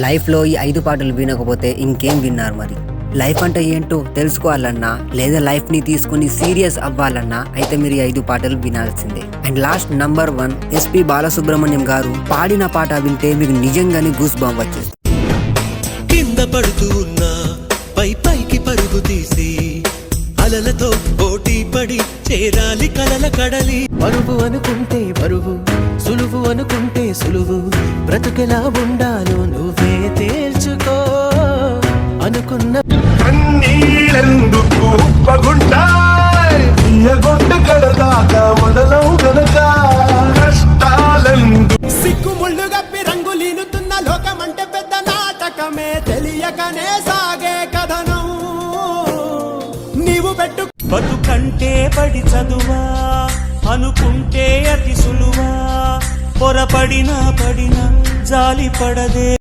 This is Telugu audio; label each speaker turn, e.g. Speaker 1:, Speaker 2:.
Speaker 1: లైఫ్లో ఈ 5 పాటలు వినకపోతే ఇంకేం విన్నారు మరి? లైఫ్ అంటే ఏంటో తెలుసుకోవాలన్నా లేదా లైఫ్ని తీసుకుని సీరియస్ అవ్వాలన్నా అయితే మీరు ఈ 5 పాటలు వినాల్సిందే. And last number 1 SP Balasubrahmanyam గారు పాడిన పాట వింటే మీకు నిజంగానే గూస్ బంప్ వచ్చేస్తుంది.
Speaker 2: కింద పడుతూ ఉన్నా పైకి పరుగు తీసి అలలతో పోటీ పడి చేరాలి కలల కడలి. బరువు అనుకుంటే బరువు, సులువు అనుకుంటే సులువు, బ్రతుకెలా ఉండాలో నువ్వే తేల్చుకో. అనుకున్న
Speaker 3: కన్నీళ్ళెందుకు పగుంటాయ్, తీయగొట్టు కడదాకా మొదలవు గనక కష్టాలెందుకు.
Speaker 4: సిగ్గుముళ్ళు గప్పి రంగులీనుతున్న లోకమంటే పెద్ద నాటకమే, తెలియకనే సాగే కథనం నీవు పెట్టు.
Speaker 5: బతుకంటే పడి చదువా అనుకుంటే అతి సులువా, పొరపడినా పడినా జాలి పడదే.